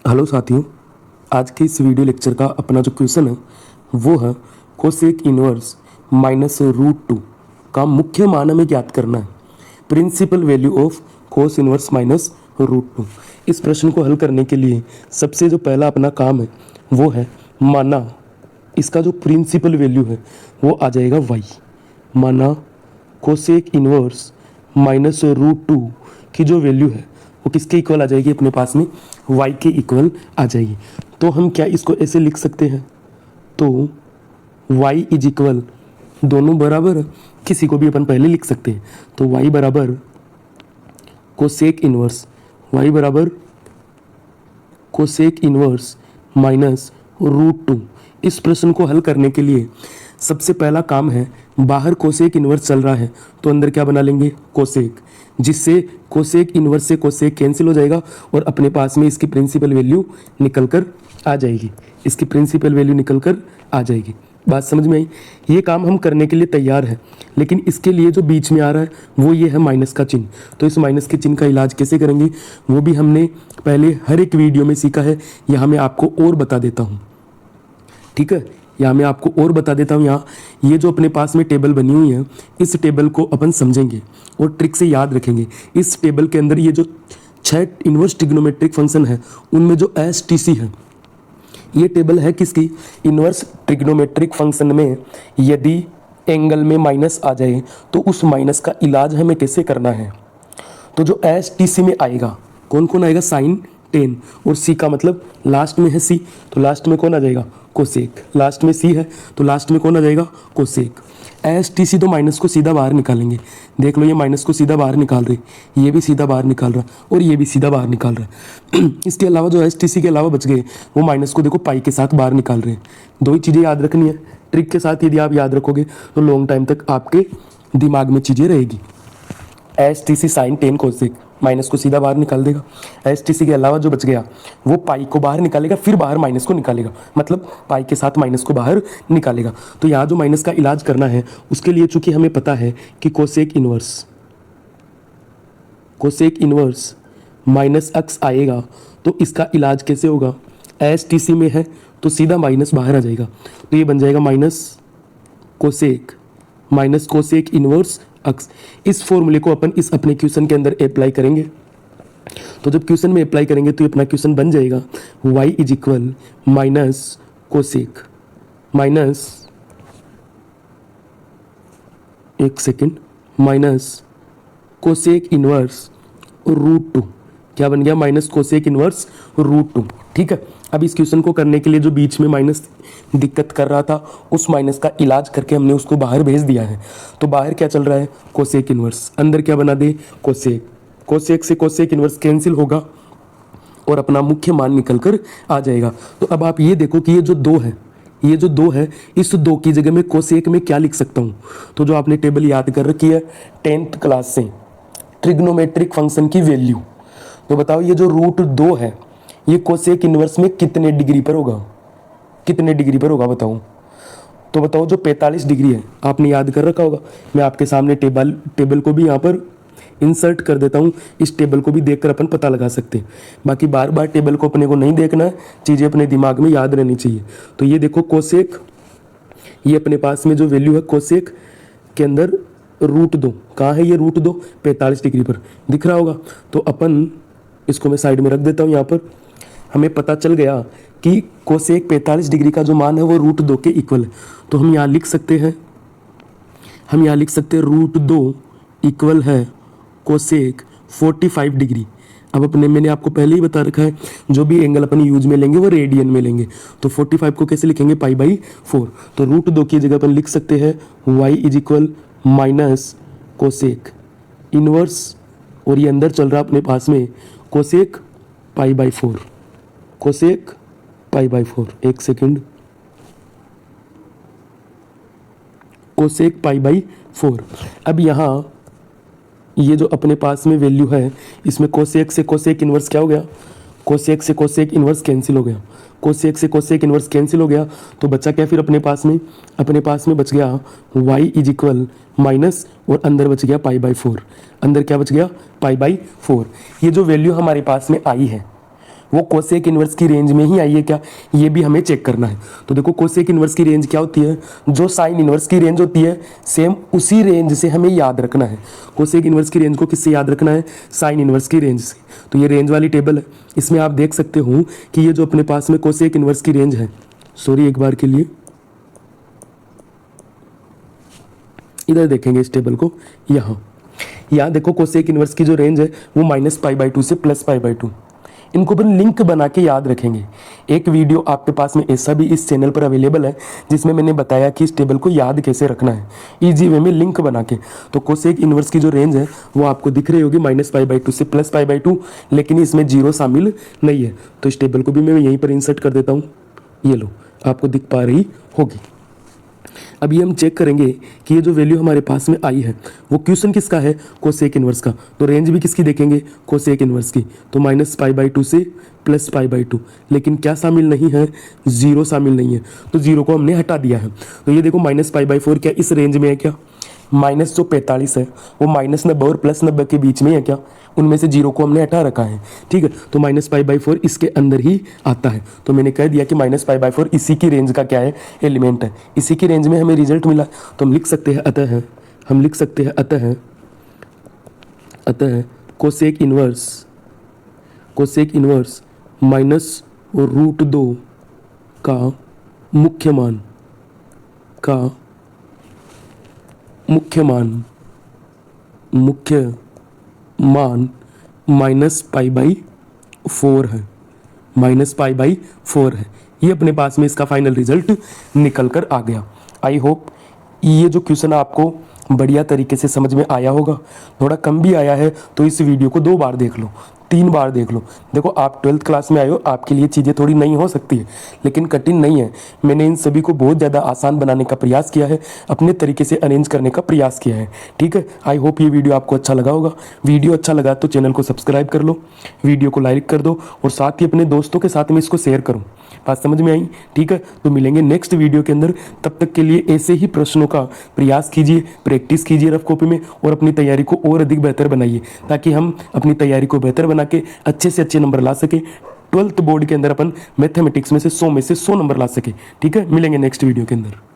Hello साथियों, आज के इस वीडियो लेक्चर का अपना जो क्वेश्चन है वो है cosec inverse minus root two का मुख्य मान हमें ज्ञात करना है। Principal value of cos inverse minus root two. इस प्रश्न को हल करने के लिए सबसे जो पहला अपना काम है वो है माना इसका जो प्रिंसिपल वैल्यू है वो आ जाएगा y। माना cosec inverse minus root two की जो वैल्यू है वो किसके इक्वल आ जाएगी, अपने पास में y के इक्वल आ जाएगी। तो हम क्या इसको ऐसे लिख सकते हैं, तो y इज इक्वल, दोनों बराबर किसी को भी अपन पहले लिख सकते हैं, तो y बराबर कोसेक इनवर्स, y बराबर cosec inverse minus root two. इस प्रश्न को हल करने के लिए सबसे पहला काम है, बाहर कोसेक इनवर्स चल रहा है तो अंदर क्या बना लेंगे, कोसेक, जिससे कोसेक इनवर्स से कोसेक कैंसिल हो जाएगा और अपने पास में इसकी प्रिंसिपल वैल्यू निकल कर आ जाएगी, इसकी प्रिंसिपल वैल्यू निकल कर आ जाएगी। बात समझ में आई? ये काम हम करने के लिए तैयार है, लेकिन इसके लिए जो बीच में आ रहा है वो ये है माइनस का चिन्ह। तो इस माइनस के चिन्ह का इलाज कैसे करेंगे वो भी हमने पहले हर एक वीडियो में सीखा है, यहाँ मैं आपको और बता देता हूँ। ठीक है, यहाँ मैं आपको और बता देता हूँ। यहाँ ये जो अपने पास में टेबल बनी हुई है, इस टेबल को अपन समझेंगे और ट्रिक से याद रखेंगे। इस टेबल के अंदर ये जो 6 इनवर्स ट्रिग्नोमेट्रिक फंक्शन है उनमें जो STC है, ये टेबल है किसकी, इनवर्स ट्रिग्नोमेट्रिक फंक्शन में यदि एंगल में माइनस आ जाए तो उस माइनस का इलाज हमें कैसे करना है। तो जो STC में आएगा, कौन कौन आएगा, साइन 10 और C का मतलब लास्ट में है C, तो लास्ट में कौन आ जाएगा, कोसेक। लास्ट में C है तो लास्ट में कौन आ जाएगा, कोसेक। STC तो माइनस को सीधा बाहर निकालेंगे, देख लो ये माइनस को सीधा बाहर निकाल रहे, ये भी सीधा बाहर निकाल रहा और ये भी सीधा बाहर निकाल रहा है। इसके अलावा जो STC के अलावा बच गए वो माइनस को देखो पाई के साथ बाहर निकाल रहे हैं। दो ही चीज़ें याद रखनी है, ट्रिक के साथ यदि आप याद रखोगे तो लॉन्ग टाइम तक आपके दिमाग में चीज़ें रहेगी। STC साइन 10 कोसेक, माइनस को सीधा बाहर निकाल देगा। STC के अलावा जो बच गया वो पाई को बाहर निकालेगा, फिर बाहर माइनस को निकालेगा, मतलब पाई के साथ माइनस को बाहर निकालेगा। तो यहाँ जो माइनस का इलाज करना है उसके लिए चूंकि हमें पता है कि कोसेक इनवर्स माइनस एक्स आएगा, तो इसका इलाज कैसे होगा, STC में है तो सीधा माइनस बाहर आ जाएगा, तो ये बन जाएगा माइनस कोसेक इनवर्स एक्स। इस फॉर्मूले को अपन इस अपने क्वेश्चन के अंदर अप्लाई करेंगे। तो जब क्वेश्चन में अप्लाई करेंगे तो ये अपना क्वेश्चन बन जाएगा y is equal minus cosec minus, एक second, minus cosec inverse root two. क्या बन गया, minus cosec inverse root two. ठीक है, अब इस क्वेश्चन को करने के लिए जो बीच में माइनस दिक्कत कर रहा था उस माइनस का इलाज करके हमने उसको बाहर भेज दिया है। तो बाहर क्या चल रहा है, कोसेक इनवर्स, अंदर क्या बना दे, कोसेक से कोसेक इनवर्स कैंसिल होगा और अपना मुख्य मान निकल कर आ जाएगा। तो अब आप ये देखो कि ये जो दो है इस दो की जगह में कोसेक में क्या लिख सकता हूँ। तो जो आपने टेबल याद कर रखी है 10th क्लास से, ट्रिग्नोमेट्रिक फंक्शन की वैल्यू, तो बताओ ये जो रूट 2 है ये कोसेक इनवर्स में कितने डिग्री पर होगा, बताओ। तो बताओ जो 45 डिग्री है आपने याद कर रखा होगा। मैं आपके सामने टेबल को भी यहाँ पर इंसर्ट कर देता हूँ, इस टेबल को भी देखकर अपन पता लगा सकते हैं। बाकी बार बार टेबल को अपने को नहीं देखना है, चीज़ें अपने दिमाग में याद रहनी चाहिए। तो ये देखो कोसेक, ये अपने पास में जो वैल्यू है कोसेक के अंदर रूट 2, कहाँ है ये रूट 2, 45 डिग्री पर दिख रहा होगा। तो अपन इसको मैं साइड में रख देता हूँ। यहाँ पर हमें पता चल गया कि कोसेक 45 डिग्री का जो मान है वो रूट 2 के इक्वल है। तो हम यहाँ लिख सकते हैं रूट 2 इक्वल है कोसेक 45 डिग्री। अब मैंने आपको पहले ही बता रखा है जो भी एंगल अपन यूज में लेंगे वो रेडियन में लेंगे। तो 45 को कैसे लिखेंगे, पाई/4। तो रूट 2 की जगह अपन लिख सकते हैं y is equal minus cosec inverse, और ये अंदर चल रहा अपने पास में कोसेक पाई/4, कोसेक पाई/4, एक सेकेंड, कोसेक पाई/4। अब यहाँ ये जो अपने पास में वैल्यू है इसमें कोसेक से कोसेक इनवर्स क्या हो गया, कोसेक से कोसेक इनवर्स कैंसिल हो गया, कोसेक से कोसेक इनवर्स कैंसिल हो गया। तो बचा क्या फिर अपने पास में बच गया y इज इक्वल माइनस, और अंदर बच गया पाई/4, अंदर क्या बच गया, पाई/4। ये जो वैल्यू हमारे पास में आई है वो कोसेक इन्वर्स की रेंज में ही आई है क्या, ये भी हमें चेक करना है। तो देखो कोसेक इन्वर्स की रेंज क्या होती है, जो साइन इन्वर्स की रेंज होती है सेम उसी रेंज से हमें याद रखना है। कोसेक इन्वर्स की रेंज को किससे याद रखना है, साइन इन्वर्स की रेंज से। तो ये रेंज वाली टेबल है, इसमें आप देख सकते हो कि ये जो अपने पास में कोसेक इन्वर्स की रेंज है, सॉरी एक बार के लिए इधर देखेंगे इस टेबल को, यहाँ देखो कोसेक इन्वर्स की जो रेंज है वो -π/2 से +π/2। इनको अपन लिंक बना के याद रखेंगे। एक वीडियो आपके पास में ऐसा भी इस चैनल पर अवेलेबल है जिसमें मैंने बताया कि इस टेबल को याद कैसे रखना है इजी वे में लिंक बना के। तो कोसेक इन्वर्स की जो रेंज है वो आपको दिख रही होगी -π/2 से +π/2, लेकिन इसमें जीरो शामिल नहीं है। तो इस टेबल को भी मैं यहीं पर इंसर्ट कर देता हूँ, ये लो आपको दिख पा रही होगी। अभी हम चेक करेंगे कि ये जो वैल्यू हमारे पास में आई है वो क्वेश्चन किसका है, कोसेक इन्वर्स का। तो रेंज भी किसकी देखेंगे, कोसेक इन्वर्स की। तो -π/2 से +π/2, लेकिन क्या शामिल नहीं है, जीरो शामिल नहीं है। तो जीरो को हमने हटा दिया है। तो ये देखो -π/4 क्या इस रेंज में है क्या, माइनस जो 45 है वो -90 और +90 के बीच में है क्या, उनमें से जीरो को हमने हटा रखा है। ठीक है, तो -π/4 इसके अंदर ही आता है। तो मैंने कह दिया कि -π/4 इसी की रेंज का क्या है, एलिमेंट है। इसी की रेंज में हमें रिजल्ट मिला। तो हम लिख सकते हैं अतः कोसेक इन्वर्स -√2 का मुख्य मान -π/4 है, -π/4 है। ये अपने पास में इसका फाइनल रिजल्ट निकल कर आ गया। आई होप ये जो क्वेश्चन आपको बढ़िया तरीके से समझ में आया होगा। थोड़ा कम भी आया है तो इस वीडियो को 2 बार देख लो, 3 बार देख लो। देखो आप 12th क्लास में आए हो, आपके लिए चीज़ें थोड़ी नई हो सकती है लेकिन कठिन नहीं है। मैंने इन सभी को बहुत ज़्यादा आसान बनाने का प्रयास किया है, अपने तरीके से अरेंज करने का प्रयास किया है। ठीक है, आई होप ये वीडियो आपको अच्छा लगा होगा। वीडियो अच्छा लगा तो चैनल को सब्सक्राइब कर लो, वीडियो को लाइक कर दो और साथ ही अपने दोस्तों के साथ में इसको शेयर करो। बात समझ में आई? ठीक है, तो मिलेंगे नेक्स्ट वीडियो के अंदर। तब तक के लिए ऐसे ही प्रश्नों का प्रयास कीजिए, प्रैक्टिस कीजिए रफ कॉपी में और अपनी तैयारी को और अधिक बेहतर बनाइए ताकि हम अपनी तैयारी को बेहतर बना के अच्छे से अच्छे नंबर ला सके। 12th बोर्ड के अंदर अपन मैथमेटिक्स में से 100 में से 100 नंबर ला सके। ठीक है, मिलेंगे नेक्स्ट वीडियो के अंदर।